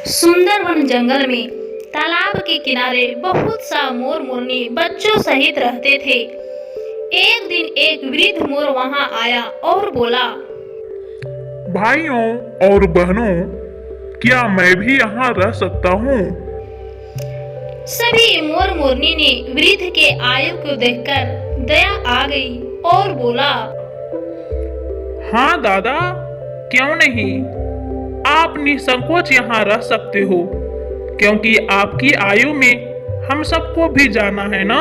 सुंदर वन जंगल में तालाब के किनारे बहुत सा मोर मोरनी बच्चों सहित रहते थे। एक दिन एक वृद्ध मोर वहां आया और बोला, भाइयों और बहनों, क्या मैं भी यहाँ रह सकता हूँ? सभी मोर मोरनी ने वृद्ध के आयु को देखकर दया आ गई और बोला, हाँ दादा, क्यों नहीं, आप निसंकोच यहाँ रह सकते हो, क्योंकि आपकी आयु में हम सबको भी जाना है ना।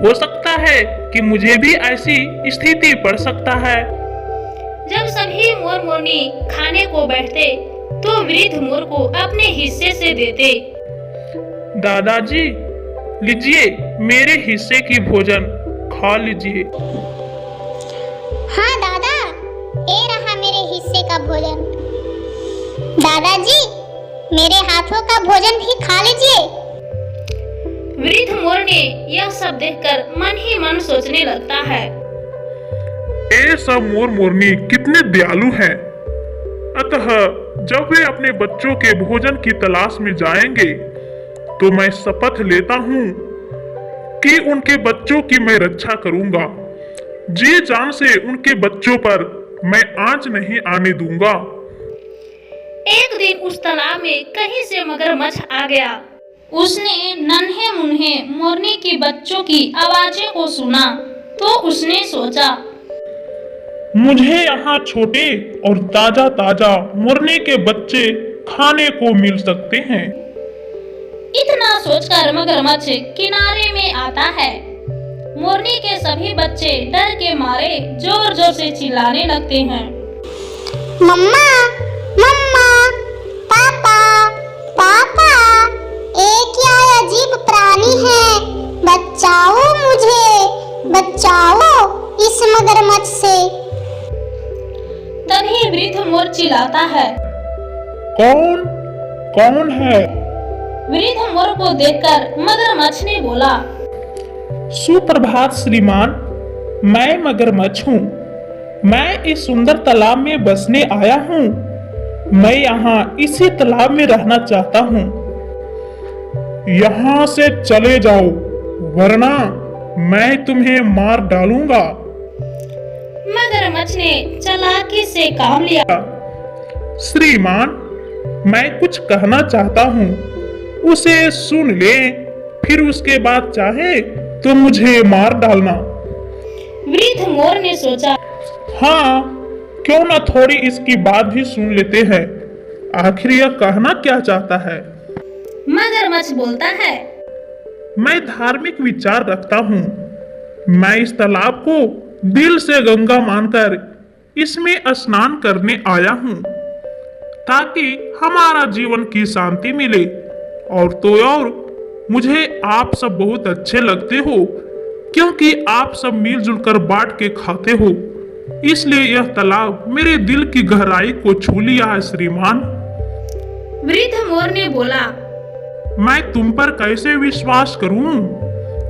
हो सकता है कि मुझे भी ऐसी स्थिति पड़ सकता है। जब सभी मोर मोरनी खाने को बैठते तो वृद्ध मोर को अपने हिस्से से देते। दादाजी, लीजिए मेरे हिस्से की भोजन खा लीजिए। हाँ दादा, ये रहा मेरे हिस्से का भोजन। दादाजी, मेरे हाथों का भोजन भी खा लीजिए। वृद्ध मोर ने यह सब देखकर मन ही मन सोचने लगता है, ये सब मोर मोरनी कितने दयालु हैं। अतः जब वे अपने बच्चों के भोजन की तलाश में जाएंगे तो मैं शपथ लेता हूँ कि उनके बच्चों की मैं रक्षा करूंगा। जी जान से उनके बच्चों पर मैं आंच नहीं आने दूंगा। एक दिन उस तालाब में कहीं से मगरमच्छ आ गया। उसने नन्हे मुन्हे मोरनी के बच्चों की आवाजें को सुना तो उसने सोचा, मुझे यहाँ छोटे और ताजा ताजा मोरनी के बच्चे खाने को मिल सकते हैं। इतना सोचकर मगरमच्छ किनारे में आता है। मोरनी के सभी बच्चे डर के मारे जोर जोर से चिल्लाने लगते हैं। मम्मा, मम्मा, पापा, पापा, ये क्या अजीब प्राणी है? बचाओ मुझे, बचाओ इस मगरमच्छ से। तभी वृद्ध मोर चिल्लाता है, कौन कौन है? वृद्ध मोर को देखकर मगरमच्छ ने बोला, सुप्रभात श्रीमान, मैं मगरमच्छ हूँ। मैं इस सुंदर तालाब में बसने आया हूँ। मैं यहाँ इसी तालाब में रहना चाहता हूँ। यहाँ से चले जाओ, वरना मैं तुम्हें मार डालूंगा। मगरमच्छ ने चालाकी से काम लिया। श्रीमान, मैं कुछ कहना चाहता हूँ, उसे सुन ले, फिर उसके बाद चाहे तो मुझे मार डालना। वृद्ध मोर ने सोचा, हाँ, क्यों ना थोड़ी इसकी बात भी सुन लेते हैं। आखिर यह कहना क्या चाहता है? मगरमच्छ बोलता है, मैं धार्मिक विचार रखता हूँ। मैं इस तालाब को दिल से गंगा मानकर इसमें स्नान करने आया हूँ, ताकि हमारा जीवन की शांति मिले। और तो और मुझे आप सब बहुत अच्छे लगते हो, क्योंकि आप सब मिलजुल कर बांट के खाते हो। इसलिए यह तालाब मेरे दिल की गहराई को छू लिया है श्रीमान। वृद्ध मोर ने बोला, मैं तुम पर कैसे विश्वास करूं?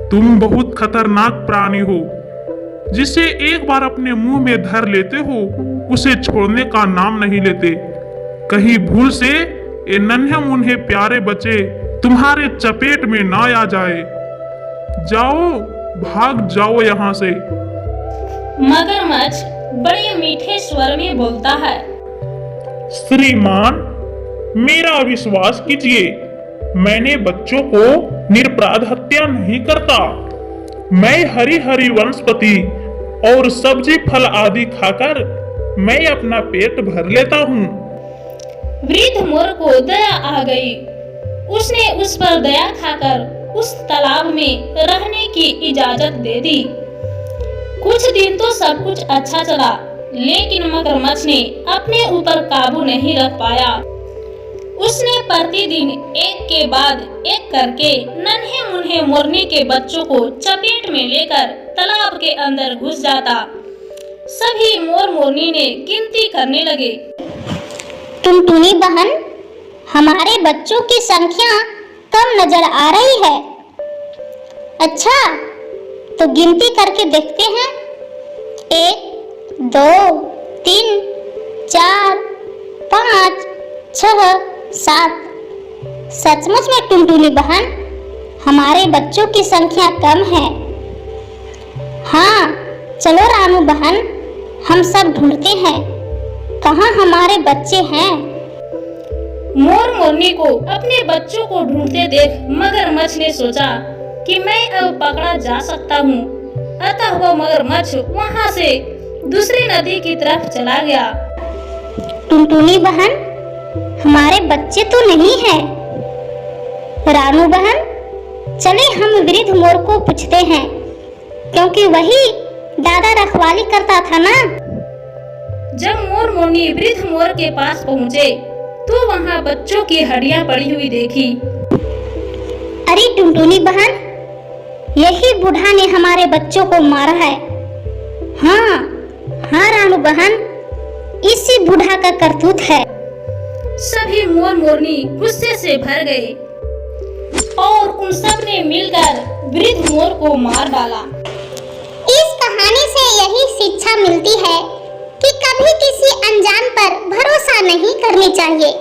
तुम बहुत खतरनाक प्राणी हो। जिसे एक बार अपने मुंह में धर लेते हो, उसे छोड़ने का नाम नहीं लेते। कहीं भूल से ये नन्हे मुन्हे प्यारे बच्चे तुम्हारे चपेट में ना आ जाए। जाओ, भाग जाओ यहाँ से। मगरमच्छ बड़े मीठे स्वर में बोलता है, श्रीमान, मेरा विश्वास कीजिए, मैंने बच्चों को निरपराध हत्या नहीं करता। मैं हरी हरी वनस्पति और सब्जी फल आदि खाकर मैं अपना पेट भर लेता हूँ। वृद्ध मोर को दया आ गई। उसने उस पर दया खाकर उस तालाब में रहने की इजाजत दे दी। कुछ दिन तो सब कुछ अच्छा चला, लेकिन मगरमच्छ ने अपने ऊपर काबू नहीं रख पाया। उसने प्रतिदिन एक के बाद एक करके नन्हे मुन्हे मोरनी के बच्चों को चपेट में लेकर तालाब के अंदर घुस जाता। सभी मोर मोरनी ने गिनती करने लगे। टुनटुनी बहन, हमारे बच्चों की संख्या कम नजर आ रही है। अच्छा, तो गिनती करके देखते हैं। 1, 2, 3, 4, 5, 6, 7। सचमुच में टुनटुनी बहन, हमारे बच्चों की संख्या कम है। हाँ, चलो रानू बहन, हम सब ढूंढते हैं कहाँ हमारे बच्चे हैं। मोर मोरनी को अपने बच्चों को ढूंढते देख मगरमच्छ ने सोचा कि मैं अब पकड़ा जा सकता हूँ। अतः वह मगरमच्छ वहाँ से दूसरी नदी की तरफ चला गया। टुनटुनी बहन, हमारे बच्चे तो नहीं हैं। रानू बहन, चले हम वृद्ध मोर को पूछते हैं, क्योंकि वही दादा रखवाली करता था ना। जब मोर मोरनी वृद्ध मोर के पास पहुँचे तो वहाँ बच्चों की हड्डियाँ पड़ी हुई देखी। अरे टुनटुनी बहन, यही बूढ़ा ने हमारे बच्चों को मारा है। हाँ रानू बहन, इसी बूढ़ा का करतूत है। सभी मोर मोरनी गुस्से से भर गए और उन सब ने मिलकर वृद्ध मोर को मार डाला। इस कहानी से यही शिक्षा मिलती है कि कभी किसी अनजान पर भरोसा नहीं करनी चाहिए।